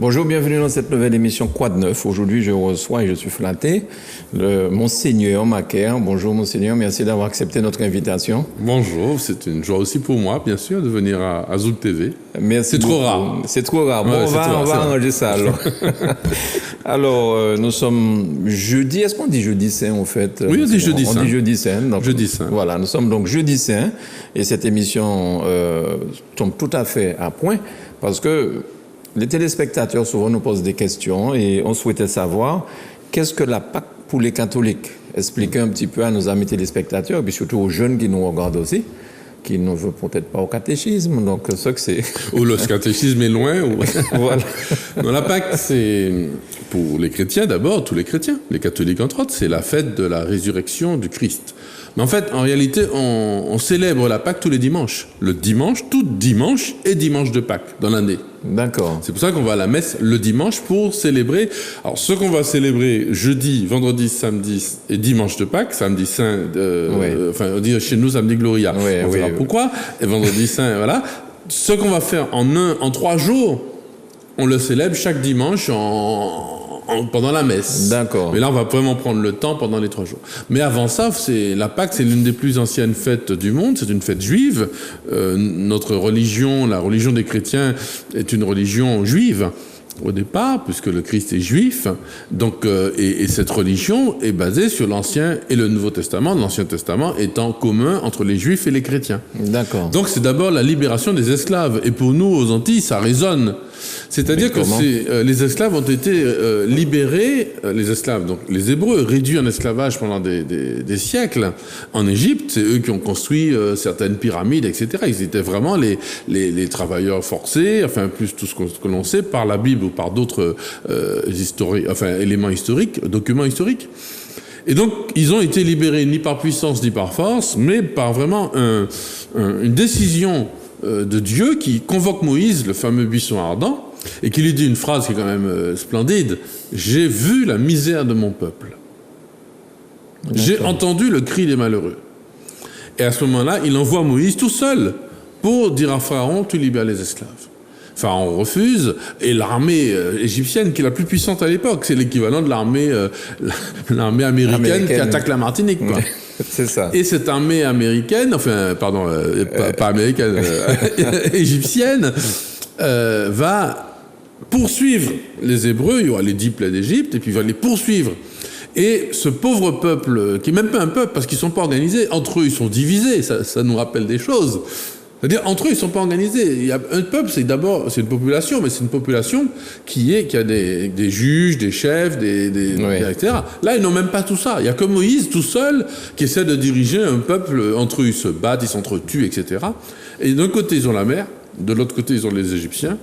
Bonjour, bienvenue dans cette nouvelle émission Quoi de neuf. Aujourd'hui, je reçois et je suis flatté le Monseigneur Macaire. Bonjour Monseigneur, merci d'avoir accepté notre invitation. Bonjour, c'est une joie aussi pour moi, bien sûr, de venir à Zouk TV. Merci. C'est trop rare. C'est trop rare. Bon, Ouais, on va arranger ça alors. Alors, nous sommes jeudi. Est-ce qu'on dit jeudi saint en fait? Oui, on dit jeudi saint. On dit jeudi saint. Donc, Jeudi saint. Voilà, nous sommes donc jeudi saint et cette émission tombe tout à fait à point parce que les téléspectateurs souvent nous posent des questions et on souhaitait savoir qu'est-ce que la Pâque pour les catholiques. Expliquer un petit peu à nos amis téléspectateurs et puis surtout aux jeunes qui nous regardent aussi, qui ne veulent peut-être pas au catéchisme. Donc, ça que c'est. Ou le catéchisme est loin. Ou... Voilà. Non, la Pâque, c'est pour les chrétiens d'abord, tous les chrétiens, les catholiques entre autres, c'est la fête de la résurrection du Christ. Mais en fait, en réalité, on célèbre la Pâque tous les dimanches. Le dimanche, tout dimanche est dimanche de Pâques dans l'année. D'accord. C'est pour ça qu'on va à la messe le dimanche pour célébrer. Alors, ce qu'on va célébrer jeudi, vendredi, samedi et dimanche de Pâques, samedi saint, enfin, on dit chez nous samedi Gloria. On verra pourquoi. Et vendredi saint, voilà. Ce qu'on va faire en 3 jours, on le célèbre chaque dimanche pendant la messe. D'accord. Mais là, on va vraiment prendre le temps pendant les 3 jours. Mais avant ça, la Pâque, c'est l'une des plus anciennes fêtes du monde. C'est une fête juive. Notre religion, la religion des chrétiens, est une religion juive au départ, puisque le Christ est juif. Donc, et cette religion est basée sur l'Ancien et le Nouveau Testament, l'Ancien Testament étant commun entre les Juifs et les chrétiens. D'accord. Donc, c'est d'abord la libération des esclaves. Et pour nous, aux Antilles, ça résonne. C'est-à-dire que les esclaves ont été libérés, les esclaves, donc les Hébreux, réduits en esclavage pendant des siècles en Égypte. C'est eux qui ont construit certaines pyramides, etc. Ils étaient vraiment les travailleurs forcés, enfin plus tout ce que l'on sait par la Bible ou par d'autres éléments historiques, documents historiques. Et donc, ils ont été libérés ni par puissance ni par force, mais par vraiment une décision de Dieu qui convoque Moïse, le fameux buisson ardent, et qui lui dit une phrase qui est quand même splendide. « J'ai vu la misère de mon peuple. J'ai entendu le cri des malheureux. » Et à ce moment-là, il envoie Moïse tout seul pour dire à Pharaon, tu libères les esclaves. Pharaon refuse, et l'armée égyptienne, qui est la plus puissante à l'époque, c'est l'équivalent de l'armée américaine qui attaque la Martinique, quoi. C'est ça. Et cette armée américaine, pas américaine, égyptienne, va poursuivre les Hébreux. Il y aura les 10 plaies d'Égypte, et puis il va les poursuivre. Et ce pauvre peuple, qui n'est même pas un peuple, parce qu'ils ne sont pas organisés, entre eux, ils sont divisés, ça nous rappelle des choses. C'est-à-dire, entre eux, ils ne sont pas organisés. Il y a un peuple, c'est une population, mais c'est une population qui a des juges, des chefs, etc. Là, ils n'ont même pas tout ça. Il n'y a que Moïse, tout seul, qui essaie de diriger un peuple. Entre eux, ils se battent, ils s'entretuent, etc. Et d'un côté, ils ont la mer, de l'autre côté, ils ont les Égyptiens,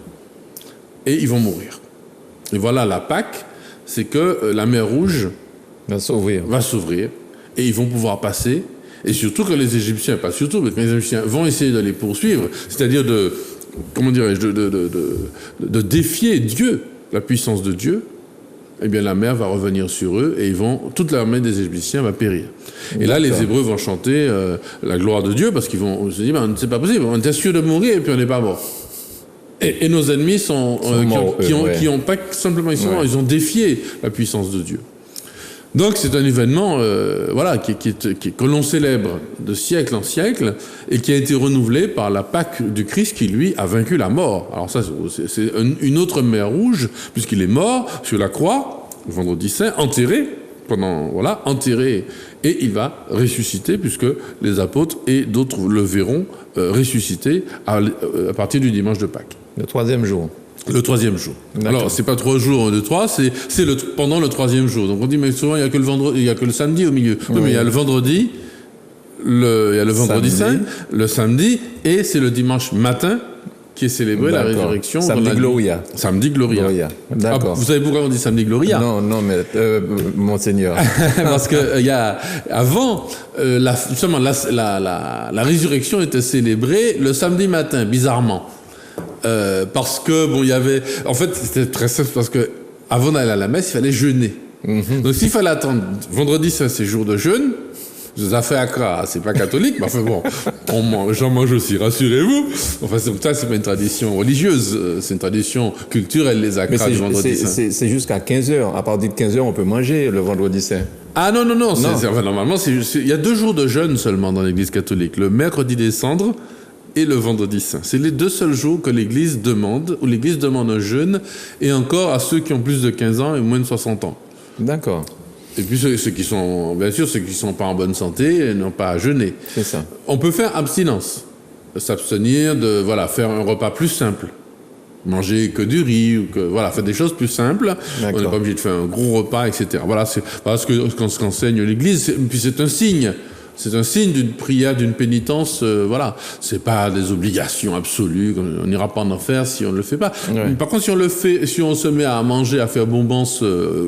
et ils vont mourir. Et voilà, la Pâque, c'est que la mer Rouge va s'ouvrir, et ils vont pouvoir passer. Et surtout que les Égyptiens, pas surtout, mais que les Égyptiens vont essayer de les poursuivre, c'est-à-dire de défier Dieu, la puissance de Dieu, eh bien la mer va revenir sur eux et toute l'armée des Égyptiens va périr. Et là, les Hébreux vont chanter la gloire de Dieu parce qu'ils vont se dire, c'est pas possible, on était sûr de mourir et puis on n'est pas mort. Et nos ennemis qui ont pas simplement, ils ont défié la puissance de Dieu. Donc c'est un événement que l'on célèbre de siècle en siècle et qui a été renouvelé par la Pâque du Christ qui, lui, a vaincu la mort. Alors ça, c'est une autre mer Rouge, puisqu'il est mort sur la croix, le vendredi saint, enterré, et il va ressusciter, puisque les apôtres et d'autres le verront ressusciter à partir du dimanche de Pâques. Le 3e jour. Le 3e jour. D'accord. Alors, c'est pas 3 jours de 3, c'est pendant le 3e jour. Donc on dit, mais souvent, il y a que le samedi au milieu. Oui. Mais il y a le vendredi, il y a le vendredi saint, le samedi, et c'est le dimanche matin qui est célébré la résurrection. Samedi Gloria. Samedi Gloria. D'accord. Vous savez pourquoi on dit samedi Gloria? Non, mais Monseigneur. Parce que avant, la résurrection était célébrée le samedi matin, bizarrement. Parce que, il y avait... En fait, c'était très simple, parce que avant d'aller à la messe, il fallait jeûner. Donc, s'il fallait attendre vendredi, c'est jour de jeûne, Ça fait Accra, c'est pas catholique, mais enfin bon, j'en mange aussi, rassurez-vous. Enfin, ça, c'est pas une tradition religieuse, c'est une tradition culturelle, les Accra du vendredi saint. C'est jusqu'à 15h. À partir de 15h, on peut manger le vendredi saint. Ah non. Enfin, normalement, il y a 2 jours de jeûne seulement dans l'église catholique, le mercredi des cendres et le vendredi saint. C'est les 2 seuls jours que l'église demande, où l'église demande un jeûne, et encore à ceux qui ont plus de 15 ans et moins de 60 ans. D'accord. Et puis ceux qui sont, bien sûr, ceux qui sont pas en bonne santé n'ont pas à jeûner. C'est ça. On peut faire abstinence, s'abstenir de, faire un repas plus simple. Manger que du riz, faire des choses plus simples. D'accord. On n'est pas obligé de faire un gros repas, etc. Voilà ce qu'enseigne l'Église. Puis c'est un signe. C'est un signe d'une prière, d'une pénitence, C'est pas des obligations absolues. On n'ira pas en enfer si on ne le fait pas. Ouais. Par contre, si on le fait, si on se met à manger, à faire bombance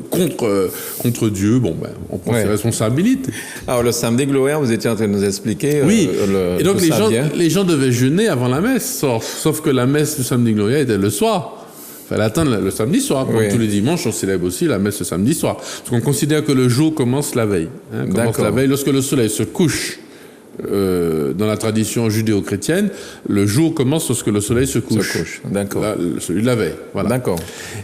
contre Dieu, on prend ses responsabilités. Alors, le samedi Gloria, vous étiez en train de nous expliquer. Oui. Et donc, les gens devaient jeûner avant la messe, sauf que la messe du samedi Gloria était le soir. Il fallait attendre le samedi soir. Comme tous les dimanches, on célèbre aussi la messe le samedi soir. Parce qu'on considère que le jour commence la veille. Lorsque le soleil se couche, dans la tradition judéo-chrétienne, le jour commence lorsque le soleil se couche. D'accord. Celui de la veille. Voilà. D'accord.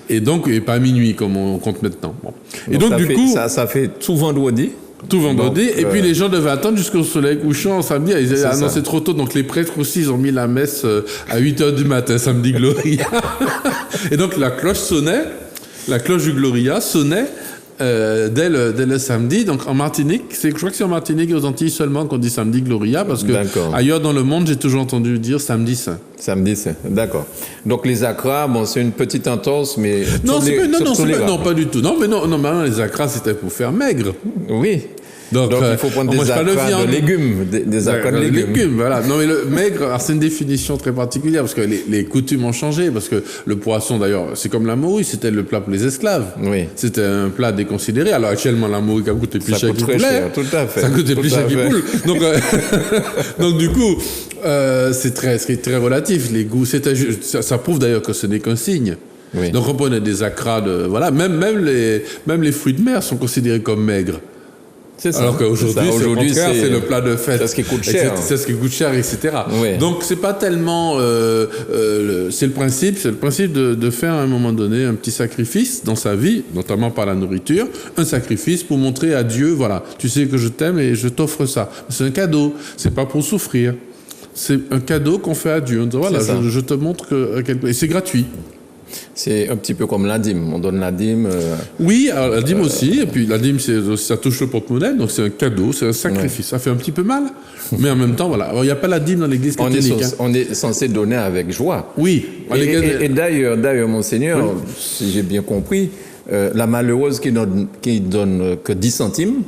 Et donc, et pas à minuit, comme on compte maintenant. Bon. Et donc, du coup... Ça fait tout vendredi. Tout vendredi, et puis les gens devaient attendre jusqu'au soleil couchant samedi. Ils disaient, non, c'est trop tôt. Donc les prêtres aussi, ils ont mis la messe à 8h du matin, samedi Gloria. Et donc la cloche du Gloria sonnait dès le samedi. Donc en Martinique, je crois que c'est en Martinique et aux Antilles seulement qu'on dit samedi Gloria, parce que ailleurs dans le monde, j'ai toujours entendu dire samedi saint. Samedi saint, d'accord. Donc les Accra, c'est une petite entorse, mais... Non, pas du tout. Non, les Accra, c'était pour faire maigre. Oui. Donc il faut prendre des Accra de légumes, des Accra de légumes. Voilà. Non, mais le maigre, c'est une définition très particulière, parce que les coutumes ont changé, parce que le poisson, d'ailleurs, c'est comme la morue, c'était le plat pour les esclaves. Oui. C'était un plat déconsidéré. Alors actuellement, la morue, ça coûtait plus cher que du poulet. Cher, tout à fait. Ça coûtait plus cher que du poulet. Donc du coup, c'est très relatif. Les goûts, ça prouve d'ailleurs que ce n'est qu'un signe. Oui. Donc on prenait des Accra même les fruits de mer sont considérés comme maigres. C'est ça. Alors qu'aujourd'hui, c'est le plat de fête. C'est ce qui coûte cher. C'est ce qui coûte cher, etc. Oui. Donc, c'est pas tellement... c'est le principe de faire à un moment donné un petit sacrifice dans sa vie, notamment par la nourriture, un sacrifice pour montrer à Dieu, tu sais que je t'aime et je t'offre ça. C'est un cadeau, c'est pas pour souffrir. C'est un cadeau qu'on fait à Dieu. On dit, je te montre et c'est gratuit. C'est un petit peu comme la dîme. On donne la dîme. Oui, alors la dîme aussi. Et puis la dîme, ça touche le porte-monnaie. Donc c'est un cadeau, c'est un sacrifice. Ouais. Ça fait un petit peu mal. Mais en même temps, il n'y a pas la dîme dans l'église catholique. On est censé donner avec joie. Oui. Et d'ailleurs, Monseigneur, si j'ai bien compris, la malheureuse qui donne que 10 centimes,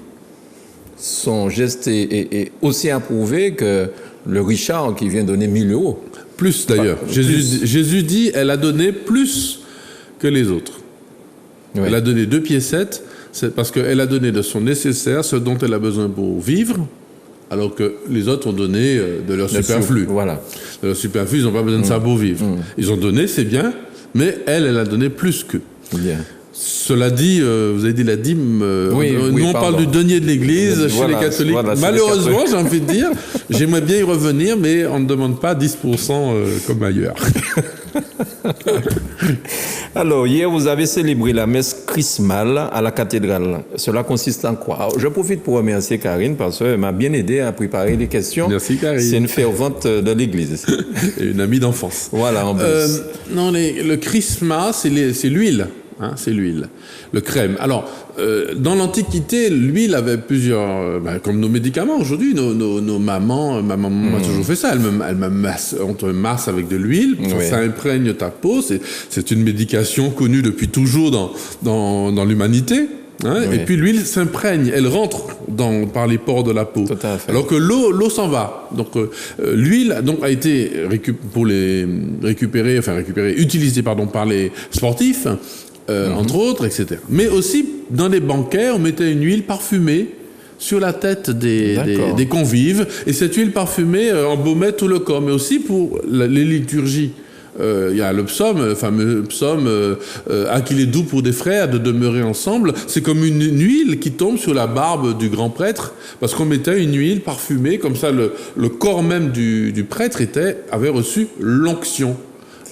son geste est aussi approuvé que le Richard qui vient donner 1 000 €. Plus d'ailleurs. Jésus dit, elle a donné plus que les autres. Oui. Elle a donné 2 piécettes, c'est parce qu'elle a donné de son nécessaire, ce dont elle a besoin pour vivre, alors que les autres ont donné de leur superflu. Voilà. De leur superflu, ils n'ont pas besoin de ça pour vivre. Ils ont donné, c'est bien, mais elle a donné plus qu'eux. Bien. Cela dit, vous avez dit la dîme, nous on parle du denier de l'église chez les catholiques. Malheureusement, j'ai envie de dire, j'aimerais bien y revenir, mais on ne demande pas 10% comme ailleurs. Alors, hier, vous avez célébré la messe chrismale à la cathédrale. Cela consiste en quoi? Alors, je profite pour remercier Karine parce qu'elle m'a bien aidé à préparer les questions. Merci Karine. C'est une fervente de l'église. Et une amie d'enfance. Voilà, en plus. Le chrisma, c'est l'huile. C'est l'huile, le crème. Alors, dans l'Antiquité, l'huile avait plusieurs... comme nos médicaments aujourd'hui, nos mamans... Ma maman a toujours fait ça. On te masse avec de l'huile, ça imprègne ta peau. C'est une médication connue depuis toujours dans l'humanité. Et puis l'huile s'imprègne, elle rentre par les pores de la peau. Tout à fait. Alors que l'eau s'en va. Donc l'huile a été utilisée par les sportifs. Entre autres, etc. Mais aussi, dans les banquets, on mettait une huile parfumée sur la tête des convives. Et cette huile parfumée embaumait tout le corps, mais aussi pour les liturgies il y a le psaume, le fameux psaume « qu'il est doux pour des frères de demeurer ensemble ». C'est comme une huile qui tombe sur la barbe du grand prêtre, parce qu'on mettait une huile parfumée, comme ça le corps même du prêtre avait reçu l'onction,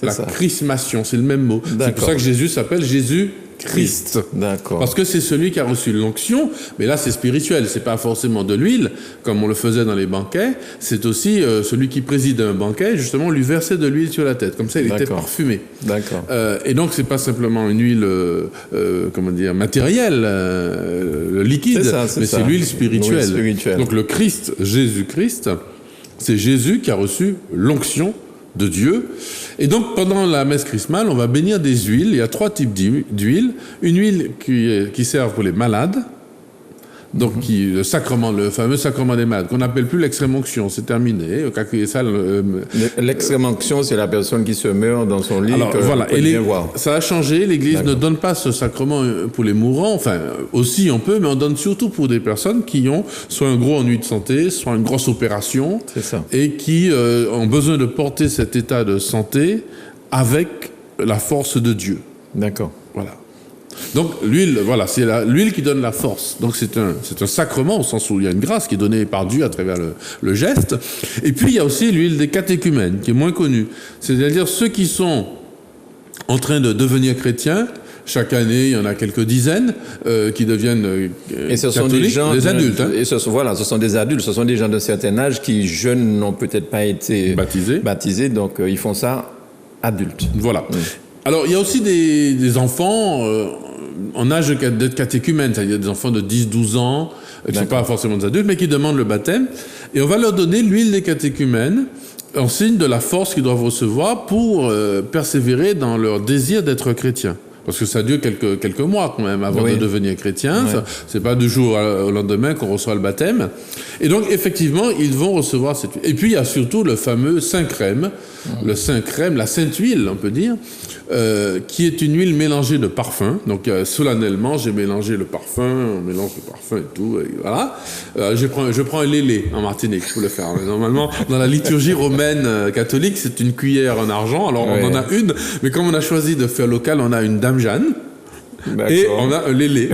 la chrismation, c'est le même mot. C'est pour ça que Jésus s'appelle Jésus-Christ. D'accord. Parce que c'est celui qui a reçu l'onction, mais là c'est spirituel, c'est pas forcément de l'huile, comme on le faisait dans les banquets, c'est aussi celui qui préside un banquet, justement, lui versait de l'huile sur la tête, comme ça il était parfumé. D'accord. Et donc c'est pas simplement une huile, matérielle, liquide, mais c'est l'huile spirituelle. Donc le Christ, Jésus-Christ, c'est Jésus qui a reçu l'onction de Dieu. Et donc, pendant la messe chrismale, on va bénir des huiles. Il y a 3 types d'huiles. Une huile qui sert pour les malades. Donc, le fameux sacrement des malades, qu'on n'appelle plus l'extrême-onction, c'est terminé. L'extrême-onction, c'est la personne qui se meurt dans son lit. Alors, voilà. Ça a changé. L'Église ne donne pas ce sacrement pour les mourants. Enfin, aussi on peut, mais on donne surtout pour des personnes qui ont soit un gros ennui de santé, soit une grosse opération. C'est ça. Et qui ont besoin de porter cet état de santé avec la force de Dieu. D'accord. Voilà. Donc l'huile, c'est l'huile qui donne la force. Donc c'est un sacrement au sens où il y a une grâce qui est donnée par Dieu à travers le geste. Et puis il y a aussi l'huile des catéchumènes qui est moins connue. C'est-à-dire ceux qui sont en train de devenir chrétiens. Chaque année, il y en a quelques dizaines qui deviennent et ce catholiques, sont des adultes. Hein. Et ce sont des adultes, ce sont des gens d'un certain âge qui, jeunes, n'ont peut-être pas été baptisés, donc ils font ça adultes. Voilà. Alors, il y a aussi des enfants en âge d'être catéchumènes, c'est-à-dire des enfants de 10-12 ans, qui ne sont pas forcément des adultes, mais qui demandent le baptême. Et on va leur donner l'huile des catéchumènes en signe de la force qu'ils doivent recevoir pour persévérer dans leur désir d'être chrétiens. Parce que ça dure quelques mois quand même avant de devenir chrétien. Ouais. C'est pas du jour au lendemain qu'on reçoit le baptême. Et donc, effectivement, ils vont recevoir cette huile. Et puis, il y a surtout le fameux Saint Crème, le Saint Crème, la Sainte Huile, on peut dire, qui est une huile mélangée de parfum. Donc, solennellement, j'ai mélangé le parfum, on mélange le parfum et tout, et voilà. Je prends un lélé en Martinique pour le faire. Normalement, dans la liturgie romaine catholique, c'est une cuillère en argent. Alors, on en a une, mais comme on a choisi de faire local, on a une Dame Jeanne. Et on a un lélé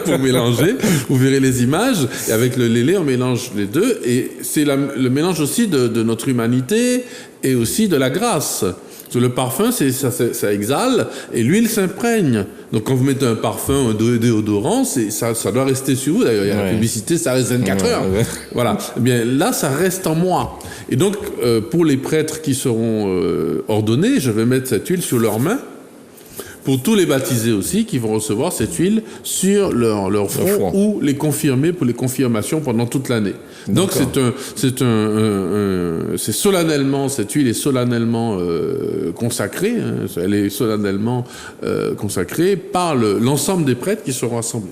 pour mélanger. Vous verrez les images. Et avec le lélé, on mélange les deux. Et c'est le mélange aussi de notre humanité et aussi de la grâce. Parce que le parfum, ça exhale et l'huile s'imprègne. Donc quand vous mettez un parfum, un déodorant, ça doit rester sur vous. D'ailleurs, il y a la publicité, ça reste 24 heures. Ouais. Voilà. Eh bien, là, ça reste en moi. Et donc, pour les prêtres qui seront ordonnés, je vais mettre cette huile sur leurs mains. Pour tous les baptisés aussi, qui vont recevoir cette huile sur leur front ou les confirmer pour les confirmations pendant toute l'année. Donc c'est solennellement, cette huile est solennellement consacrée, elle est solennellement consacrée par l'ensemble des prêtres qui seront assemblés.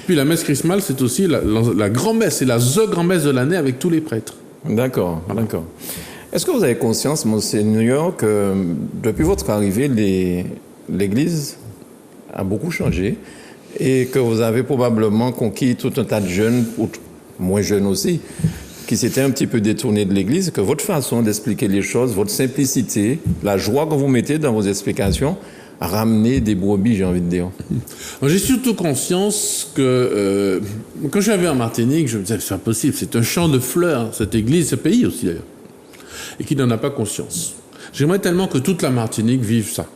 Puis la messe chrismale, c'est aussi la grand-messe, c'est la grand-messe de l'année avec tous les prêtres. D'accord, d'accord. Est-ce que vous avez conscience, Monseigneur, que depuis votre arrivée, l'Église a beaucoup changé et que vous avez probablement conquis tout un tas de jeunes, ou moins jeunes aussi, qui s'étaient un petit peu détournés de l'Église, que votre façon d'expliquer les choses, votre simplicité, la joie que vous mettez dans vos explications, a ramené des brebis, j'ai envie de dire. J'ai surtout conscience que quand je suis arrivé en Martinique, je me disais, c'est pas possible, c'est un champ de fleurs, cette Église, ce pays aussi d'ailleurs, et qui n'en a pas conscience. J'aimerais tellement que toute la Martinique vive ça.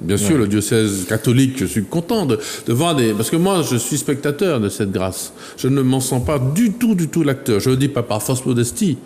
Bien sûr, le diocèse catholique, je suis content de voir parce que moi, je suis spectateur de cette grâce. Je ne m'en sens pas du tout l'acteur. Je ne le dis pas par fausse modestie,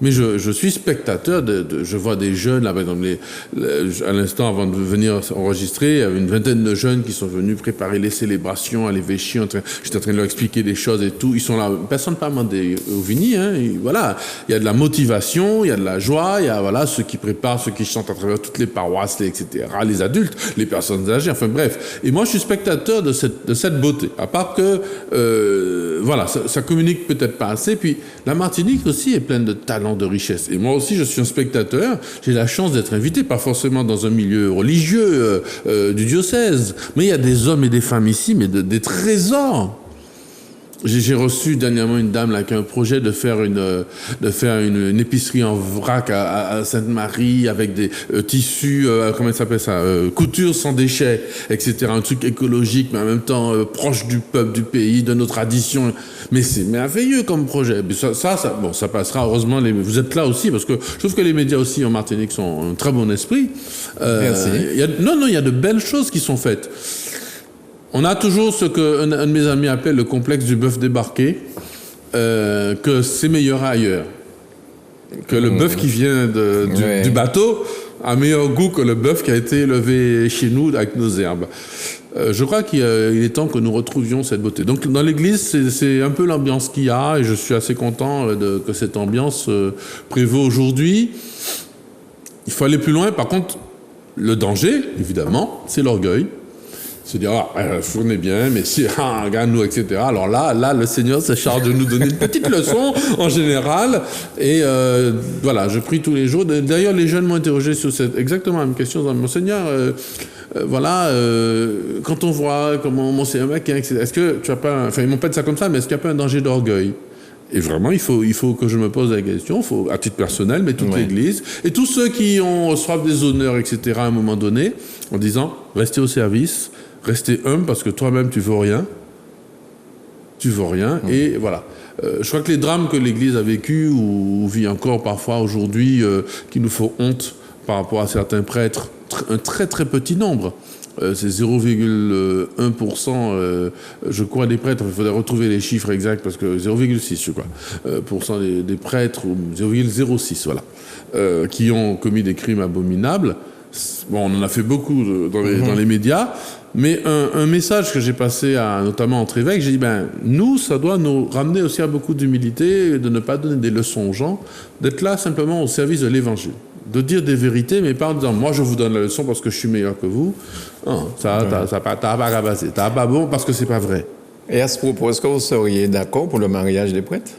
mais je suis spectateur je vois des jeunes, là, par exemple, à l'instant, avant de venir enregistrer, il y avait une vingtaine de jeunes qui sont venus préparer les célébrations à l'évêché. J'étais en train de leur expliquer des choses et tout. Ils sont là, personne ne peut pas demander au Vini, hein. Voilà. Il y a de la motivation, il y a de la joie, il y a, voilà, ceux qui préparent, ceux qui chantent à travers toutes les paroisses, etc., les adultes, les personnes âgées, enfin bref. Et moi, je suis spectateur de cette beauté. À part que, voilà, ça communique peut-être pas assez. Puis, la Martinique aussi est pleine de talents, de richesse. Et moi aussi, je suis un spectateur. J'ai la chance d'être invité, pas forcément dans un milieu religieux du diocèse, mais il y a des hommes et des femmes ici, mais des trésors. J'ai reçu dernièrement une dame là qui a un projet de faire une épicerie en vrac à Sainte-Marie avec des tissus, comment ça s'appelle ça, couture sans déchets, etc. Un truc écologique, mais en même temps proche du peuple, du pays, de nos traditions. Mais c'est merveilleux comme projet. Mais ça passera. Heureusement, vous êtes là aussi parce que je trouve que les médias aussi en Martinique sont un très bon esprit. Merci. Il y a de belles choses qui sont faites. On a toujours ce qu'un de mes amis appelle le complexe du bœuf débarqué, que c'est meilleur ailleurs. Que le bœuf qui vient du bateau a meilleur goût que le bœuf qui a été élevé chez nous avec nos herbes. Je crois qu'il est temps que nous retrouvions cette beauté. Donc dans l'église, c'est un peu l'ambiance qu'il y a, et je suis assez content que cette ambiance prévaut aujourd'hui. Il faut aller plus loin. Par contre, le danger, évidemment, c'est l'orgueil. Se dire, fournez bien, mais si, regarde-nous, etc. Alors là, le Seigneur se charge de nous donner une petite leçon, en général. Et voilà, je prie tous les jours. D'ailleurs, les jeunes m'ont interrogé sur exactement la même question. Monseigneur, quand on voit comment Monseigneur Maquin, etc., est-ce que tu as pas... Enfin, ils m'ont pas dit ça comme ça, mais est-ce qu'il n'y a pas un danger d'orgueil ? Et vraiment, il faut que je me pose la question, à titre personnel, mais toute l'Église, et tous ceux qui ont soif des honneurs, etc., à un moment donné, en disant, restez au service, restez humble, parce que toi-même, tu vaux rien. Tu vaux rien, et voilà. Je crois que les drames que l'Église a vécus, ou vit encore parfois aujourd'hui, qui nous font honte par rapport à certains prêtres, un très très petit nombre, c'est 0,1%, je crois, des prêtres. Il faudrait retrouver les chiffres exacts parce que 0,6, je crois, des prêtres, ou 0,06, voilà, qui ont commis des crimes abominables. Bon, on en a fait beaucoup dans les médias, mais un message que j'ai passé notamment entre évêques, j'ai dit, nous, ça doit nous ramener aussi à beaucoup d'humilité, de ne pas donner des leçons aux gens, d'être là simplement au service de l'évangile. De dire des vérités, mais pas en disant, moi je vous donne la leçon parce que je suis meilleur que vous. Non, t'as pas rabassé. T'as pas bon parce que c'est pas vrai. Et à ce propos, est-ce que vous seriez d'accord pour le mariage des prêtres ?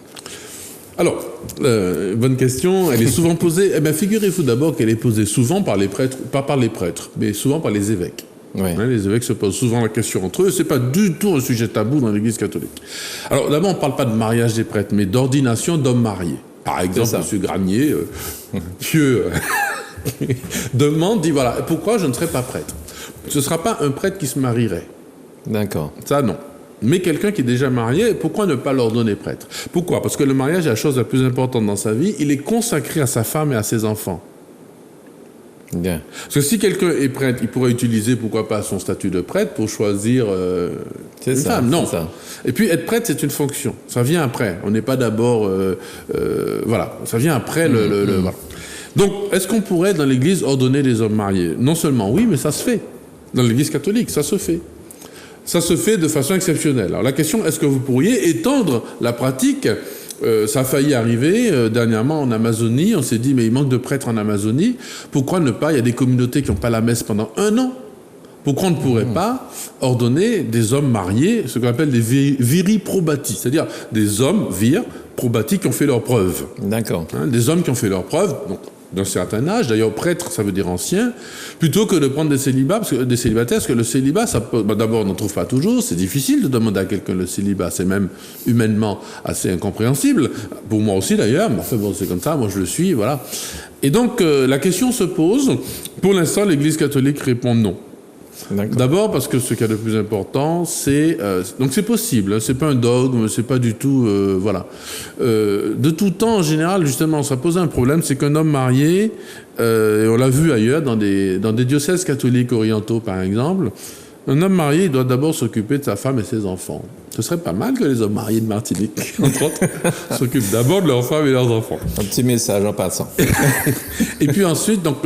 Alors, bonne question, elle est souvent posée. Figurez-vous d'abord qu'elle est posée souvent par les prêtres, pas par les prêtres, mais souvent par les évêques. Ouais. Les évêques se posent souvent la question entre eux. C'est pas du tout un sujet tabou dans l'Église catholique. Alors d'abord, on parle pas de mariage des prêtres, mais d'ordination d'hommes mariés. Par exemple, M. Granier, Dieu demande, dit, voilà, pourquoi je ne serai pas prêtre ? Ce ne sera pas un prêtre qui se marierait. D'accord. Ça, non. Mais quelqu'un qui est déjà marié, pourquoi ne pas l'ordonner prêtre ? Pourquoi ? Parce que le mariage est la chose la plus importante dans sa vie. Il est consacré à sa femme et à ses enfants. Bien. Parce que si quelqu'un est prêtre, il pourrait utiliser, pourquoi pas, son statut de prêtre pour choisir une femme. Non. Ça. Et puis, être prêtre, c'est une fonction. Ça vient après. On n'est pas d'abord... voilà. Ça vient après voilà. Donc, est-ce qu'on pourrait, dans l'Église, ordonner des hommes mariés ? Non seulement oui, mais ça se fait. Dans l'Église catholique, ça se fait. Ça se fait de façon exceptionnelle. Alors, la question, est-ce que vous pourriez étendre la pratique ? Ça a failli arriver dernièrement en Amazonie. On s'est dit, mais il manque de prêtres en Amazonie. Pourquoi ne pas ? Il y a des communautés qui n'ont pas la messe pendant 1 an. Pourquoi on ne pourrait pas ordonner des hommes mariés, ce qu'on appelle des viri probati, c'est-à-dire des hommes probati qui ont fait leurs preuves. D'accord. Des hommes qui ont fait leurs preuves, donc d'un certain âge, d'ailleurs prêtre ça veut dire ancien, plutôt que de prendre des célibataires, parce que le célibat, d'abord on n'en trouve pas toujours, c'est difficile de demander à quelqu'un le célibat, c'est même humainement assez incompréhensible, pour moi aussi d'ailleurs, mais enfin bon c'est comme ça, moi je le suis, voilà. Et donc la question se pose, pour l'instant l'Église catholique répond non. D'accord. D'abord parce que ce qu'il y a de plus important, c'est donc c'est possible, c'est pas un dogme, c'est pas du tout voilà. De tout temps en général, justement, ça pose un problème, c'est qu'un homme marié, et on l'a vu ailleurs dans des diocèses catholiques orientaux par exemple, un homme marié il doit d'abord s'occuper de sa femme et ses enfants. Ce serait pas mal que les hommes mariés de Martinique, entre autres, s'occupent d'abord de leurs femmes et leurs enfants. Un petit message en passant. Et puis ensuite, donc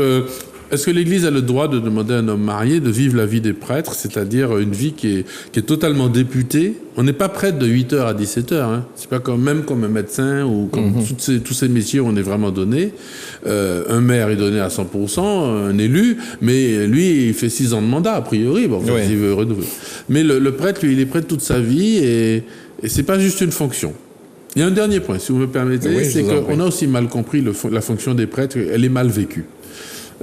est-ce que l'Église a le droit de demander à un homme marié de vivre la vie des prêtres, c'est-à-dire une vie qui est totalement députée ? On n'est pas prêtre de 8h à 17h. C'est pas même comme un médecin ou comme tous ces métiers où on est vraiment donné. Un maire est donné à 100%, un élu, mais lui, il fait 6 ans de mandat, a priori. Bon, il veut renouveler. Mais le prêtre, lui, il est prêtre toute sa vie et c'est pas juste une fonction. Il y a un dernier point, si vous me permettez, c'est qu'on a aussi mal compris la fonction des prêtres, elle est mal vécue.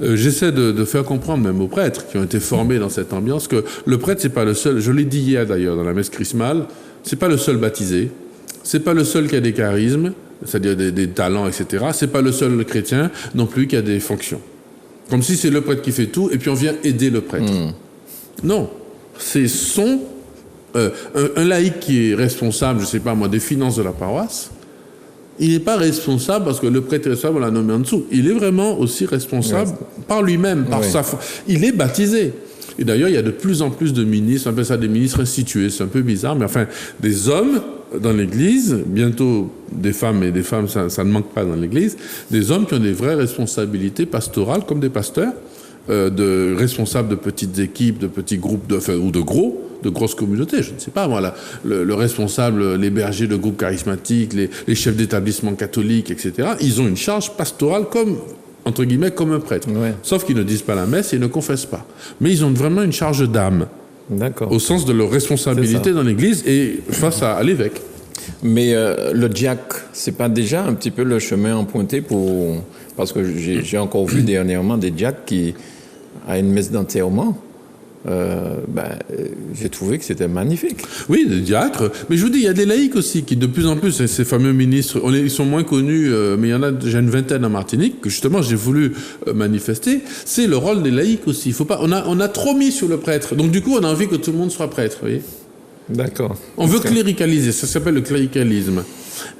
J'essaie de faire comprendre même aux prêtres qui ont été formés dans cette ambiance que le prêtre c'est pas le seul, je l'ai dit hier d'ailleurs dans la messe chrismale, c'est pas le seul baptisé, c'est pas le seul qui a des charismes, c'est-à-dire des talents, etc. C'est pas le seul chrétien non plus qui a des fonctions. Comme si c'est le prêtre qui fait tout et puis on vient aider le prêtre. Non, c'est un laïc qui est responsable, je sais pas moi, des finances de la paroisse. Il n'est pas responsable parce que le prêtre est responsable, on l'a nommé en dessous. Il est vraiment aussi responsable par lui-même, par sa foi. Il est baptisé. Et d'ailleurs, il y a de plus en plus de ministres, on appelle ça des ministres institués, c'est un peu bizarre, mais enfin, des hommes dans l'Église, bientôt des femmes, et des femmes, ça ne manque pas dans l'Église, des hommes qui ont des vraies responsabilités pastorales, comme des pasteurs, de responsables de petites équipes, de petits groupes, ou de grosses communautés, je ne sais pas, voilà, le responsable, les bergers de groupes charismatiques, les chefs d'établissement catholiques, etc., ils ont une charge pastorale comme, entre guillemets, comme un prêtre. Ouais. Sauf qu'ils ne disent pas la messe et ils ne confessent pas. Mais ils ont vraiment une charge d'âme. D'accord. Au sens de leur responsabilité dans l'Église et face à l'évêque. Mais le diacre, c'est pas déjà un petit peu le chemin emprunté pour... Parce que j'ai encore vu dernièrement des diacres qui, à une messe d'enterrement, j'ai trouvé que c'était magnifique. Oui, des diacres. Mais je vous dis, il y a des laïcs aussi qui, de plus en plus, ces fameux ministres, ils sont moins connus, mais il y en a déjà une vingtaine en Martinique, que justement j'ai voulu manifester. C'est le rôle des laïcs aussi. Il faut pas, on a trop mis sur le prêtre. Donc du coup, on a envie que tout le monde soit prêtre, vous voyez. D'accord. On veut cléricaliser, ça s'appelle le cléricalisme.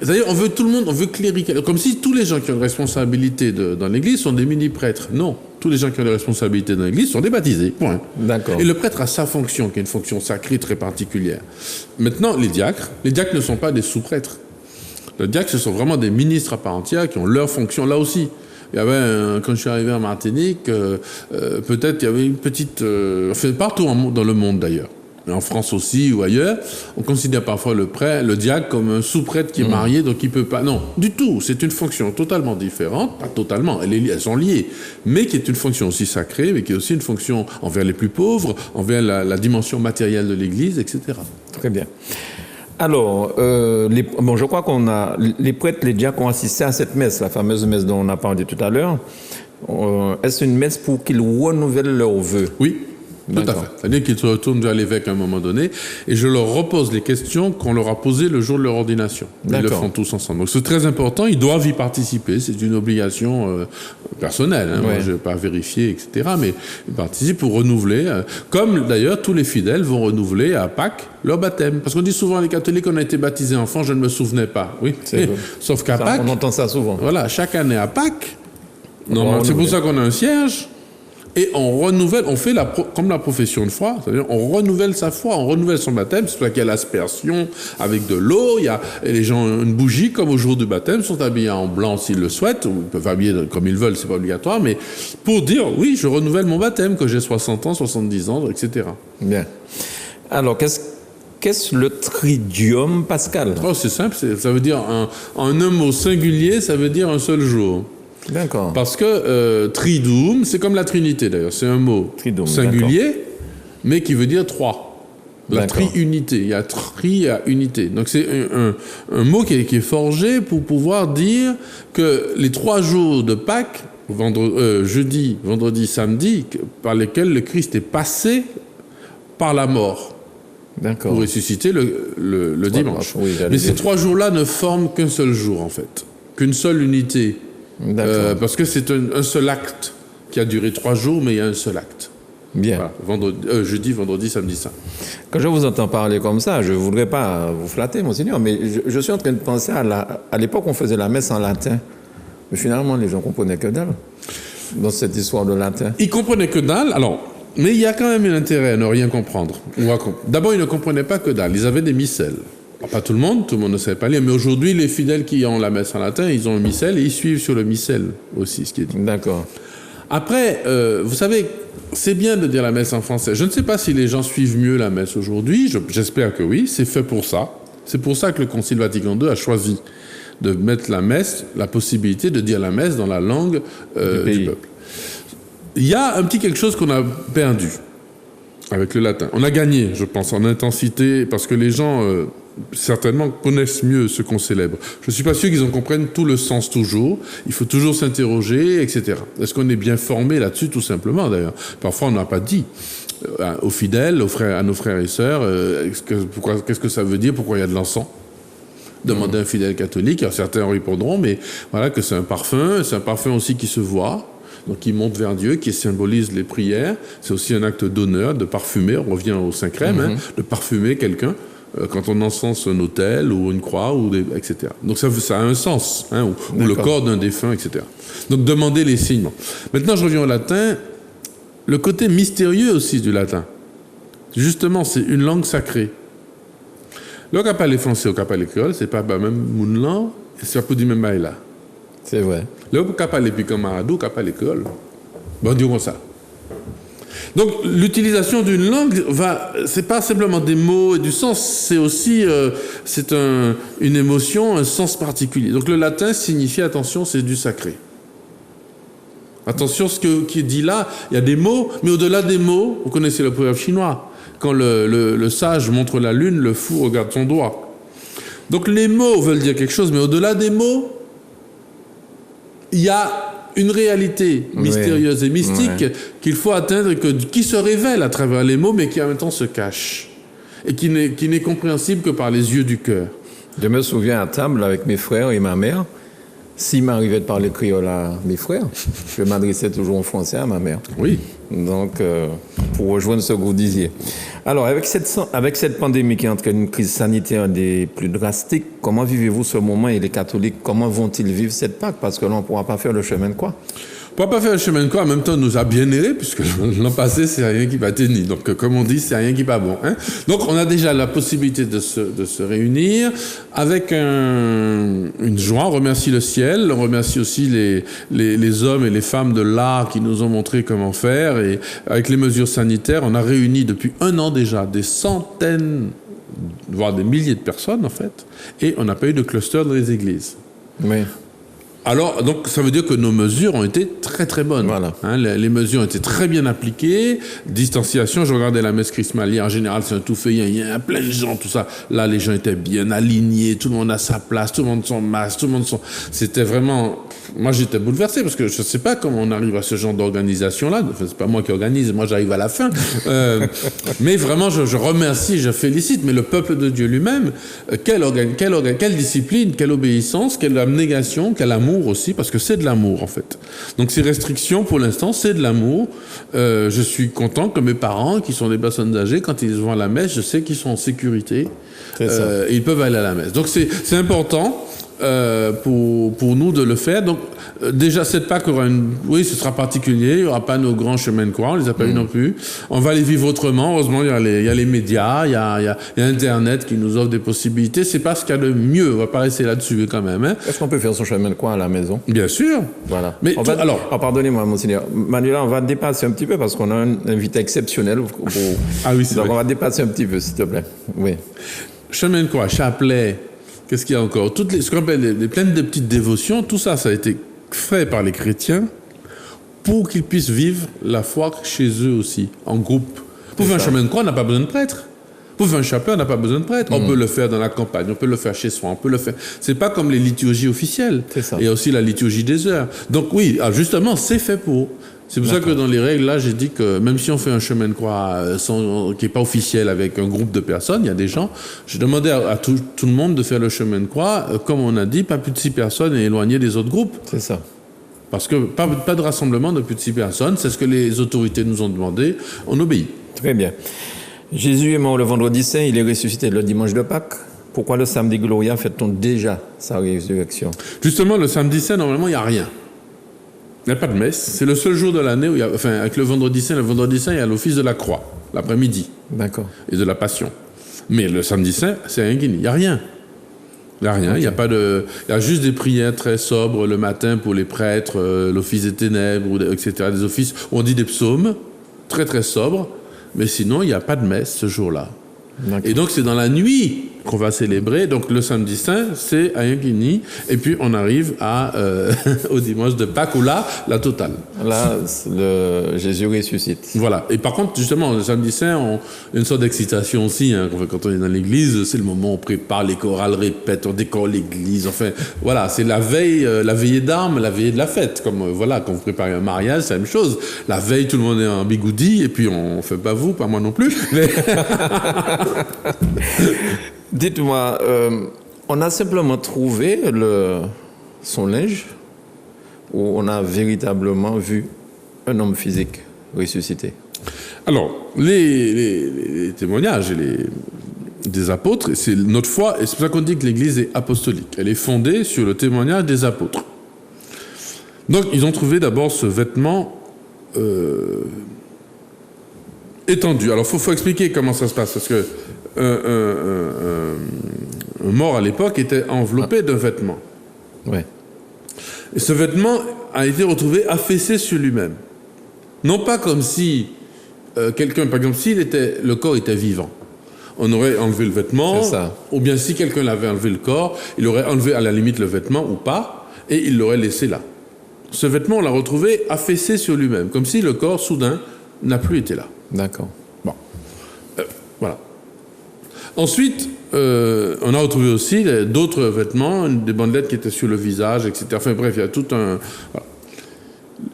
C'est-à-dire, on veut cléricaliser, comme si tous les gens qui ont une responsabilité dans l'Église sont des mini-prêtres. Non, tous les gens qui ont des responsabilités dans l'Église sont des baptisés, point. D'accord. Et le prêtre a sa fonction, qui est une fonction sacrée très particulière. Maintenant, les diacres ne sont pas des sous-prêtres. Les diacres, ce sont vraiment des ministres à part entière qui ont leur fonction, là aussi. Il y avait, quand je suis arrivé en Martinique, peut-être il y avait une petite... partout dans le monde d'ailleurs. Mais en France aussi ou ailleurs, on considère parfois le diacre comme un sous-prêtre qui est marié, donc il peut pas... Non, du tout. C'est une fonction totalement différente, pas totalement, elles sont liées, mais qui est une fonction aussi sacrée, mais qui est aussi une fonction envers les plus pauvres, envers la dimension matérielle de l'Église, etc. Très bien. Alors, je crois qu'on a... Les prêtres, les diacres ont assisté à cette messe, la fameuse messe dont on a parlé tout à l'heure. Est-ce une messe pour qu'ils renouvellent leurs vœux? Oui. Tout à fait. C'est-à-dire qu'ils se retournent vers l'évêque à un moment donné et je leur repose les questions qu'on leur a posées le jour de leur ordination. Ils le font tous ensemble. Donc c'est très important, ils doivent y participer. C'est une obligation personnelle. Hein. Moi, je ne vais pas vérifier, etc. Mais ils participent pour renouveler. Comme d'ailleurs tous les fidèles vont renouveler à Pâques leur baptême. Parce qu'on dit souvent, les catholiques, on a été baptisés enfants, je ne me souvenais pas. Oui. Sauf qu'à Pâques... On entend ça souvent. Voilà, chaque année à Pâques, c'est pour ça qu'on a un cierge. Et on renouvelle, on fait comme la profession de foi, c'est-à-dire on renouvelle sa foi, on renouvelle son baptême, c'est pour ça qu'il y a l'aspersion avec de l'eau, et les gens ont une bougie comme au jour du baptême, sont habillés en blanc s'ils le souhaitent, ou ils peuvent habiller comme ils veulent, c'est pas obligatoire, mais pour dire, oui, je renouvelle mon baptême, que j'ai 60 ans, 70 ans, etc. Bien. Alors, qu'est-ce le triduum pascal? Oh, c'est simple, ça veut dire, en un mot singulier, ça veut dire un seul jour. D'accord. Parce que triduum, c'est comme la Trinité d'ailleurs, c'est un mot singulier, mais qui veut dire trois. La triunité, il y a tri à unité. Donc c'est un mot qui est forgé pour pouvoir dire que les 3 jours de Pâques, jeudi, vendredi, samedi, par lesquels le Christ est passé par la mort. D'accord. Pour ressusciter le dimanche. Oui, mais ces 3 jours-là ne forment qu'un seul jour en fait, qu'une seule unité. Parce que c'est un seul acte qui a duré 3 jours, mais il y a un seul acte. Bien. Voilà, jeudi, vendredi, samedi, saint. Quand je vous entends parler comme ça, je ne voudrais pas vous flatter, monseigneur, mais je suis en train de penser à l'époque, on faisait la messe en latin. Mais finalement, les gens ne comprenaient que dalle dans cette histoire de latin. Ils ne comprenaient que dalle, alors, mais il y a quand même un intérêt à ne rien comprendre. D'abord, ils ne comprenaient pas que dalle, ils avaient des missels. Pas tout le monde ne savait pas lire, mais aujourd'hui, les fidèles qui ont la messe en latin, ils ont un missel et ils suivent sur le missel aussi, ce qui est dit. D'accord. Après, vous savez, c'est bien de dire la messe en français. Je ne sais pas si les gens suivent mieux la messe aujourd'hui, j'espère que oui, c'est fait pour ça. C'est pour ça que le Concile Vatican II a choisi de mettre la messe, la possibilité de dire la messe dans la langue du peuple. Il y a un petit quelque chose qu'on a perdu avec le latin. On a gagné, je pense, en intensité, parce que les gens... certainement connaissent mieux ce qu'on célèbre. Je ne suis pas sûr qu'ils en comprennent tout le sens toujours. Il faut toujours s'interroger, etc. Est-ce qu'on est bien formé là-dessus, tout simplement, d'ailleurs? Parfois, on n'a pas dit. aux fidèles, à nos frères et sœurs, qu'est-ce que ça veut dire, pourquoi il y a de l'encens. Demandez à un fidèle catholique, alors certains répondront, mais voilà que c'est un parfum aussi qui se voit, donc qui monte vers Dieu, qui symbolise les prières. C'est aussi un acte d'honneur, de parfumer, on revient au Saint-Crème, de parfumer quelqu'un quand on encense un autel ou une croix, etc. Donc ça a un sens, ou le corps d'un défunt, etc. Donc demandez les signes. Maintenant, je reviens au latin. Le côté mystérieux aussi du latin. Justement, c'est une langue sacrée. Le cap parler français au cap parler créole, c'est pas même mon langue, c'est pas pour dire même là. C'est vrai. Le cap parler puis comme Maradou, cap parler créole. Bon, disons comme ça. Donc l'utilisation d'une langue c'est pas simplement des mots et du sens, c'est aussi une émotion, un sens particulier. Donc le latin signifie attention, c'est du sacré. Attention, qui est dit là, il y a des mots, mais au-delà des mots, vous connaissez le proverbe chinois. Quand le sage montre la lune, le fou regarde son doigt. Donc les mots veulent dire quelque chose, mais au-delà des mots, il y a une réalité mystérieuse et mystique qu'il faut atteindre, qui se révèle à travers les mots, mais qui en même temps se cache. Et qui n'est compréhensible que par les yeux du cœur. Je me souviens à table avec mes frères et ma mère, s'il m'arrivait de parler créole à mes frères, je m'adressais toujours en français à ma mère. Oui. Donc, pour rejoindre ce que vous disiez. Alors, avec cette pandémie qui entraîne une crise sanitaire des plus drastiques, comment vivez-vous ce moment et les catholiques, comment vont-ils vivre cette Pâque? Parce que là, on ne pourra pas faire le chemin de croix. On ne pourra pas faire le chemin de croix, en même temps, nous a bien aidé, puisque l'an passé, c'est rien qui va tenir. Donc, comme on dit, c'est rien qui va bon. Donc, on a déjà la possibilité de se réunir avec une joie. On remercie le ciel, on remercie aussi les hommes et les femmes de l'art qui nous ont montré comment faire. Et avec les mesures sanitaires, on a réuni depuis 1 an déjà des centaines, voire des milliers de personnes, en fait. Et on n'a pas eu de cluster dans les églises. Oui. Alors, donc, ça veut dire que nos mesures ont été très, très bonnes. Voilà. Les mesures ont été très bien appliquées. Distanciation, je regardais la messe chrismale. En général, c'est un tout fait. Il y a plein de gens, tout ça. Là, les gens étaient bien alignés. Tout le monde a sa place. Tout le monde son masque. Tout le monde son... C'était vraiment... Moi, j'étais bouleversé parce que je ne sais pas comment on arrive à ce genre d'organisation-là. Enfin, c'est pas moi qui organise. Moi, j'arrive à la fin. Mais vraiment, je remercie, je félicite. Mais le peuple de Dieu lui-même, quelle discipline, quelle obéissance, quelle abnégation, quel amour aussi, parce que c'est de l'amour en fait. Donc ces restrictions pour l'instant c'est de l'amour. Je suis content que mes parents qui sont des personnes âgées, quand ils vont à la messe, je sais qu'ils sont en sécurité. Et ils peuvent aller à la messe. Donc c'est important pour nous de le faire. Donc déjà cette Pâques aura ce sera particulier, il n'y aura pas nos grands chemins de croix, on les a pas eu non plus. On va les vivre autrement. Heureusement il y a les médias, il y a Internet qui nous offre des possibilités. C'est pas ce qu'il y a de mieux, on va pas rester là-dessus quand même. Est-ce qu'on peut faire son chemin de croix à la maison? Bien sûr. Voilà. Mais pardonnez-moi monseigneur, Manuela, on va dépasser un petit peu parce qu'on a un invité exceptionnel. Ah oui, c'est donc vrai. On va dépasser un petit peu s'il te plaît. Oui. Chemin de croix, chapelet, qu'est-ce qu'il y a encore? Ce qu'on appelle plein de petites dévotions, tout ça a été fait par les chrétiens pour qu'ils puissent vivre la foi chez eux aussi, en groupe. Pour faire un chemin de croix, on n'a pas besoin de prêtre. Pour faire un chapelet, on n'a pas besoin de prêtre. On peut le faire dans la campagne, on peut le faire chez soi, on peut le faire. C'est pas comme les liturgies officielles. C'est ça. Il y a aussi la liturgie des heures. Donc oui, justement, c'est fait pour. C'est pour ça que dans les règles, là, j'ai dit que même si on fait un chemin de croix qui n'est pas officiel avec un groupe de personnes, il y a des gens, j'ai demandé à tout le monde de faire le chemin de croix, comme on a dit, pas plus de 6 personnes et éloigné des autres groupes. C'est ça. Parce que pas de rassemblement de plus de 6 personnes, c'est ce que les autorités nous ont demandé, on obéit. Très bien. Jésus est mort le vendredi saint, il est ressuscité le dimanche de Pâques. Pourquoi le samedi Gloria fête-t-on déjà sa résurrection? Justement, le samedi saint, normalement, il n'y a rien. Il n'y a pas de messe. C'est le seul jour de l'année où avec le vendredi saint, il y a l'office de la croix, l'après-midi. D'accord. Et de la passion. Mais le samedi saint, c'est rien qu'il n'y a. Il n'y a rien. Il n'y a rien. Okay. Il y a juste des prières très sobres le matin pour les prêtres, l'office des ténèbres, etc. Des offices où on dit des psaumes, très très sobres. Mais sinon, il n'y a pas de messe ce jour-là. D'accord. Et donc, c'est dans la nuit qu'on va célébrer. Donc le samedi saint, c'est à Yankini. Et puis on arrive au dimanche de Pâques, où là, la totale. Là, Jésus ressuscite. Voilà. Et par contre, justement, le samedi saint, on a une sorte d'excitation aussi. Hein. Quand on est dans l'église, c'est le moment où on prépare, les chorales répètent, on décore l'église. Enfin, voilà, c'est la veillée d'armes, la veillée de la fête. Comme voilà, quand vous préparez un mariage, c'est la même chose. La veille, tout le monde est en bigoudi, et puis on fait pas vous, pas moi non plus. Mais... Dites-moi, on a simplement trouvé son linge, où on a véritablement vu un homme physique ressuscité? Alors, les témoignages des apôtres, c'est notre foi, et c'est pour ça qu'on dit que l'Église est apostolique. Elle est fondée sur le témoignage des apôtres. Donc, ils ont trouvé d'abord ce vêtement étendu. Alors, faut expliquer comment ça se passe, parce que un mort à l'époque était enveloppé d'un vêtement. Ouais. Et ce vêtement a été retrouvé affaissé sur lui-même. Non pas comme si quelqu'un, par exemple, le corps était vivant. On aurait enlevé le vêtement, ou bien si quelqu'un l'avait enlevé le corps, il aurait enlevé à la limite le vêtement ou pas, et il l'aurait laissé là. Ce vêtement, on l'a retrouvé affaissé sur lui-même, comme si le corps, soudain, n'a plus été là. D'accord. Bon. Voilà. Ensuite, on a retrouvé aussi d'autres vêtements, des bandelettes qui étaient sur le visage, etc. Enfin bref, il y a tout un... Voilà.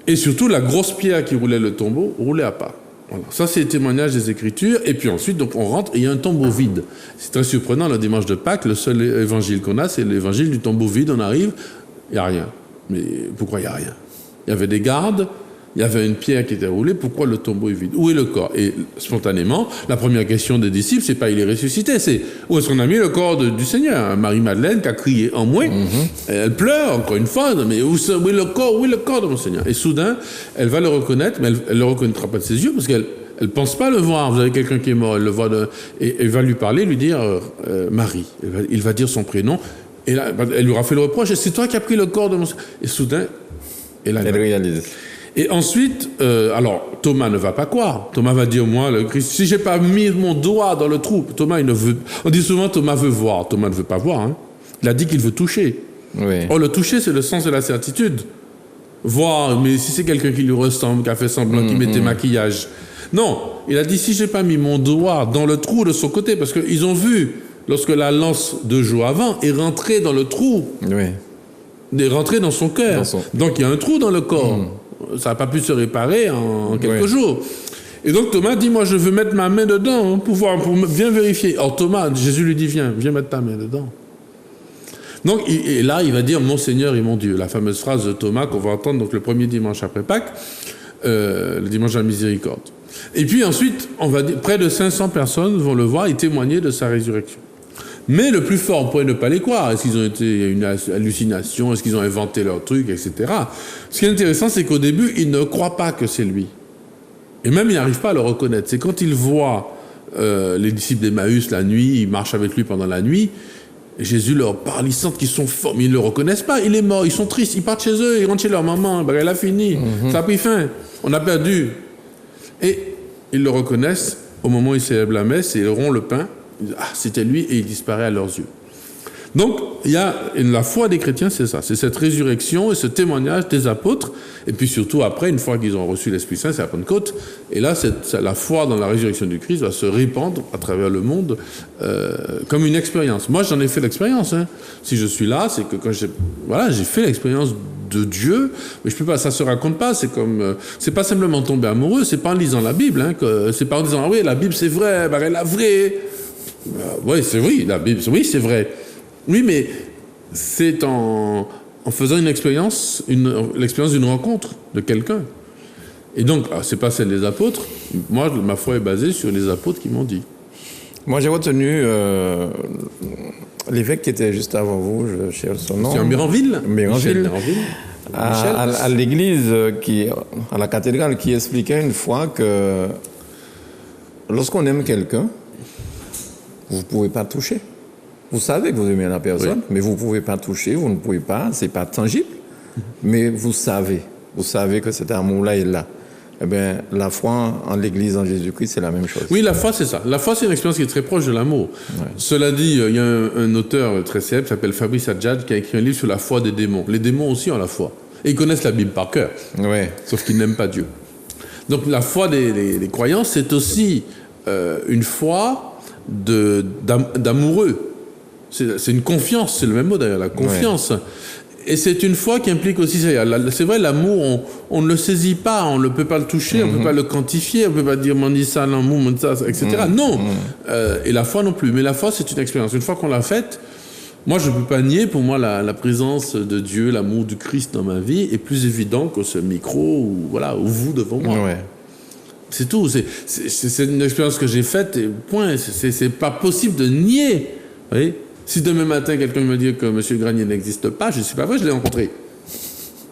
Et surtout, la grosse pierre qui roulait le tombeau roulait à part. Voilà. Ça, c'est le témoignage des Écritures. Et puis ensuite, donc, on rentre et il y a un tombeau vide. C'est très surprenant, le dimanche de Pâques, le seul évangile qu'on a, c'est l'évangile du tombeau vide. On arrive, il n'y a rien. Mais pourquoi il n'y a rien? Il y avait des gardes, il y avait une pierre qui était roulée, pourquoi le tombeau est vide? Où est le corps? Et spontanément, la première question des disciples, c'est pas il est ressuscité, c'est où est-ce qu'on a mis le corps du Seigneur? Marie-Madeleine qui a crié en moi, elle pleure encore une fois, mais où est le corps de mon Seigneur? Et soudain, elle va le reconnaître, mais elle le reconnaîtra pas de ses yeux, parce qu'elle pense pas le voir. Vous avez quelqu'un qui est mort, elle le voit, et elle va lui parler, lui dire Marie. Il va dire son prénom, et là, elle lui aura fait le reproche, et c'est toi qui as pris le corps de mon Seigneur. Et soudain, elle réalise. Et ensuite, alors Thomas ne va pas croire. Thomas va dire, moi, le Christ, si j'ai pas mis mon doigt dans le trou, Thomas, il ne veut. On dit souvent, Thomas veut voir. Thomas ne veut pas voir. Hein. Il a dit qu'il veut toucher. Oui. Or, le toucher, c'est le sens de la certitude. Voir, mais si c'est quelqu'un qui lui ressemble, qui a fait semblant, qui mettait maquillage. Non, il a dit, si j'ai pas mis mon doigt dans le trou de son côté, parce qu'ils ont vu, lorsque la lance 2 jours avant est rentrée dans le trou. Oui. Est rentrée dans son cœur. Donc, il y a un trou dans le corps. Ça n'a pas pu se réparer en quelques jours. Et donc Thomas dit, moi je veux mettre ma main dedans pour bien vérifier. Or Thomas, Jésus lui dit, viens mettre ta main dedans. Donc et là il va dire, mon Seigneur et mon Dieu. La fameuse phrase de Thomas qu'on va entendre donc, le premier dimanche après Pâques, le dimanche de la miséricorde. Et puis ensuite, on va dire, près de 500 personnes vont le voir et témoigner de sa résurrection. Mais le plus fort, on pourrait ne pas les croire. Est-ce qu'ils ont été une hallucination? Est-ce qu'ils ont inventé leur truc, etc. Ce qui est intéressant, c'est qu'au début, ils ne croient pas que c'est lui. Et même, ils n'arrivent pas à le reconnaître. C'est quand ils voient les disciples d'Emmaüs la nuit, ils marchent avec lui pendant la nuit, et Jésus leur parle, ils sentent qu'ils sont forts, mais ils ne le reconnaissent pas. Il est mort, ils sont tristes, ils partent chez eux, ils rentrent chez leur maman, elle a fini, ça a pris fin, on a perdu. Et ils le reconnaissent au moment où ils célèbrent la messe, et ils rompt le pain. Ah, c'était lui, et il disparaît à leurs yeux. Donc, la foi des chrétiens, c'est ça. C'est cette résurrection et ce témoignage des apôtres. Et puis surtout, après, une fois qu'ils ont reçu l'Esprit Saint, c'est la Pentecôte. Et là, la foi dans la résurrection du Christ va se répandre à travers le monde comme une expérience. Moi, j'en ai fait l'expérience. Hein. Si je suis là, c'est que quand j'ai fait l'expérience de Dieu, mais je peux pas, ça se raconte pas. C'est comme, c'est pas simplement tomber amoureux. C'est pas en lisant la Bible. Hein, c'est pas en disant, ah oui, la Bible c'est vrai, elle est la vraie. Oui, c'est vrai, la Bible, oui, c'est vrai. Oui, mais c'est en faisant l'expérience d'une rencontre de quelqu'un. Et donc, c'est pas celle des apôtres. Moi, ma foi est basée sur les apôtres qui m'ont dit. Moi, j'ai retenu l'évêque qui était juste avant vous, je cherche son nom. C'est en Méranville. À l'église, à la cathédrale, qui expliquait une fois que lorsqu'on aime quelqu'un, vous ne pouvez pas toucher. Vous savez que vous aimez la personne, mais vous ne pouvez pas toucher, vous ne pouvez pas, ce n'est pas tangible, mais vous savez que cet amour-là est là. eh bien, la foi en l'Église, en Jésus-Christ, c'est la même chose. Oui, la foi, c'est ça. La foi, c'est une expérience qui est très proche de l'amour. Ouais. Cela dit, il y a un auteur très célèbre qui s'appelle Fabrice Adjad qui a écrit un livre sur la foi des démons. Les démons aussi ont la foi. Et ils connaissent la Bible par cœur. Ouais. Sauf qu'ils n'aiment pas Dieu. Donc la foi des croyants, c'est aussi une foi d'amoureux. C'est une confiance, c'est le même mot d'ailleurs, la confiance. Ouais. Et c'est une foi qui implique aussi, c'est vrai, l'amour, on ne le saisit pas, on ne peut pas le toucher, on ne peut pas le quantifier, on ne peut pas dire m'en dis ça, l'amour, m'en dis ça, etc. Non. Et la foi non plus. Mais la foi, c'est une expérience. Une fois qu'on l'a faite, moi, je ne peux pas nier, pour moi, la présence de Dieu, l'amour du Christ dans ma vie est plus évident que ce micro ou vous devant moi. Ouais. C'est tout. C'est une expérience que j'ai faite et point. C'est pas possible de nier. Vous voyez ? Si demain matin, quelqu'un me dit que M. Granier n'existe pas, je ne suis pas vrai, je l'ai rencontré.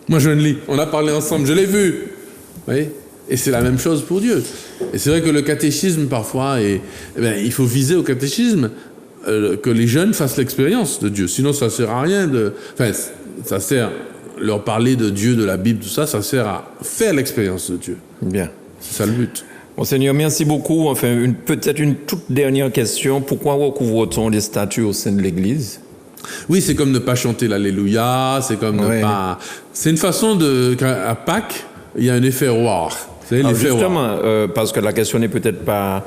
Moi, je le lis. On a parlé ensemble, je l'ai vu. Vous voyez ? Et c'est la même chose pour Dieu. Et c'est vrai que le catéchisme, parfois, il faut viser au catéchisme que les jeunes fassent l'expérience de Dieu. Sinon, ça ne sert à rien ça sert leur parler de Dieu, de la Bible, tout ça, ça sert à faire l'expérience de Dieu. Bien. C'est ça le but. Monseigneur, merci beaucoup. Enfin, peut-être une toute dernière question. Pourquoi recouvre-t-on les statues au sein de l'Église ? Oui, c'est comme ne pas chanter l'Alléluia, c'est comme ne pas... C'est une façon à Pâques, il y a un effet roi. Justement, parce que la question n'est peut-être pas...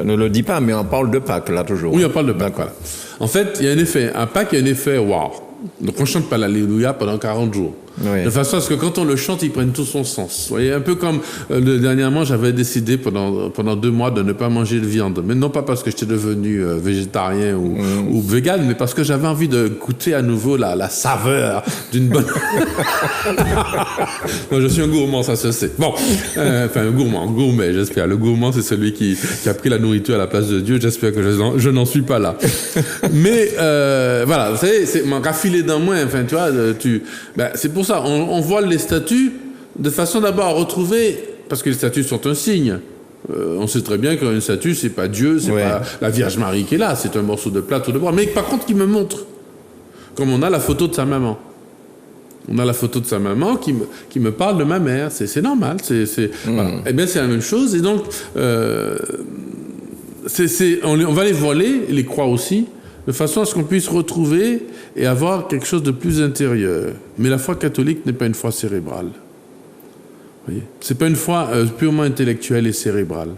ne le dit pas, mais on parle de Pâques, là, toujours. Oui, on parle de Pâques, voilà. En fait, il y a un effet... À Pâques, il y a un effet roi. Donc, on ne chante pas l'Alléluia pendant 40 jours. Oui. De façon à ce que quand on le chante, il prenne tout son sens. Vous voyez, un peu comme dernièrement, j'avais décidé pendant 2 mois de ne pas manger de viande. Mais non pas parce que j'étais devenu végétarien ou vegan, mais parce que j'avais envie de goûter à nouveau la saveur d'une bonne... Moi, je suis un gourmand, ça se sait. Bon, un gourmet, j'espère. Le gourmand, c'est celui qui a pris la nourriture à la place de Dieu. J'espère que je n'en suis pas là. Mais voilà, vous savez, c'est raffilé d'un moins. Enfin, tu vois, c'est pour ça, on voile les statues de façon d'abord à retrouver, parce que les statues sont un signe. On sait très bien qu'une statue, c'est pas Dieu, c'est pas la Vierge Marie qui est là, c'est un morceau de plâtre ou de bois. Mais par contre, qui me montre, comme on a la photo de sa maman. On a la photo de sa maman qui me parle de ma mère. C'est normal. Voilà. Eh bien, c'est la même chose. Et donc, on va les voiler, les croix aussi, de façon à ce qu'on puisse retrouver et avoir quelque chose de plus intérieur. Mais la foi catholique n'est pas une foi cérébrale. Vous voyez ? C'est pas une foi purement intellectuelle et cérébrale.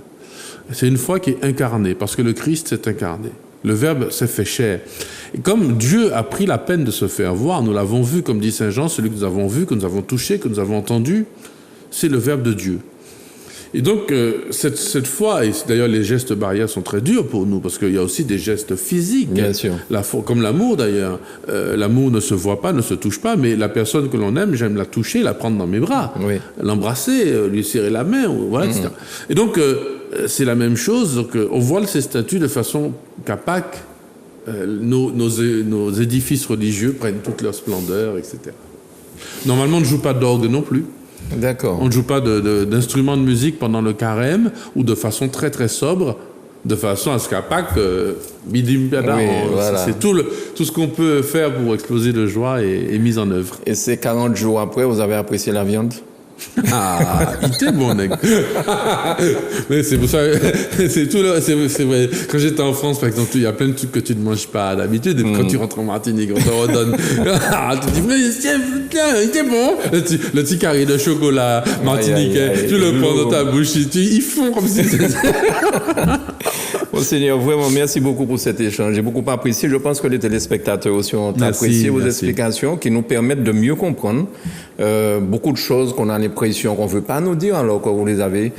C'est une foi qui est incarnée, parce que le Christ s'est incarné. Le Verbe s'est fait chair. Et comme Dieu a pris la peine de se faire voir, nous l'avons vu, comme dit Saint Jean, celui que nous avons vu, que nous avons touché, que nous avons entendu, c'est le Verbe de Dieu. Et donc, cette foi, et d'ailleurs les gestes barrières sont très durs pour nous, parce qu'il y a aussi des gestes physiques. Bien sûr. Comme l'amour d'ailleurs. L'amour ne se voit pas, ne se touche pas, mais la personne que l'on aime, j'aime la toucher, la prendre dans mes bras, l'embrasser, lui serrer la main, voilà, etc. Et donc, c'est la même chose. Donc, on voile ces statues de façon qu'à Pâques, nos édifices religieux prennent toute leur splendeur, etc. Normalement, on ne joue pas d'orgue non plus. D'accord. On ne joue pas d'instruments de musique pendant le carême ou de façon très très sobre, de façon à ce qu'à Pâques, bidim biada, c'est tout ce qu'on peut faire pour exploser de joie est mis en œuvre. Et ces 40 jours après, vous avez apprécié la viande ? Ah, il était bon, mec. Mais c'est pour ça, c'est vrai. Quand j'étais en France, par exemple, il y a plein de trucs que tu ne manges pas d'habitude. Et quand tu rentres en Martinique, on te redonne. Tu te dis, mais tiens, il était bon. Le petit carré de chocolat martiniquais, tu le prends dans ta bouche, ils font comme si c'était. Monseigneur, vraiment, merci beaucoup pour cet échange. J'ai beaucoup apprécié. Je pense que les téléspectateurs aussi ont apprécié vos explications qui nous permettent de mieux comprendre beaucoup de choses qu'on a l'impression qu'on ne veut pas nous dire alors que vous les avez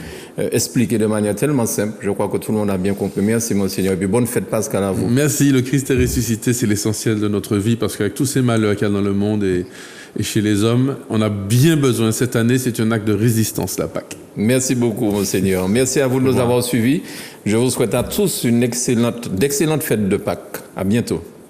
expliquées de manière tellement simple. Je crois que tout le monde a bien compris. Merci, Monseigneur. Et puis bonne fête Pascale à vous. Merci. Le Christ est ressuscité, c'est l'essentiel de notre vie parce qu'avec tous ces malheurs qu'il y a dans le monde et chez les hommes, on a bien besoin. Cette année, c'est un acte de résistance, la Pâques. Merci beaucoup, Monseigneur. Merci à vous de nous avoir suivis. Je vous souhaite à tous d'excellentes fêtes de Pâques. À bientôt.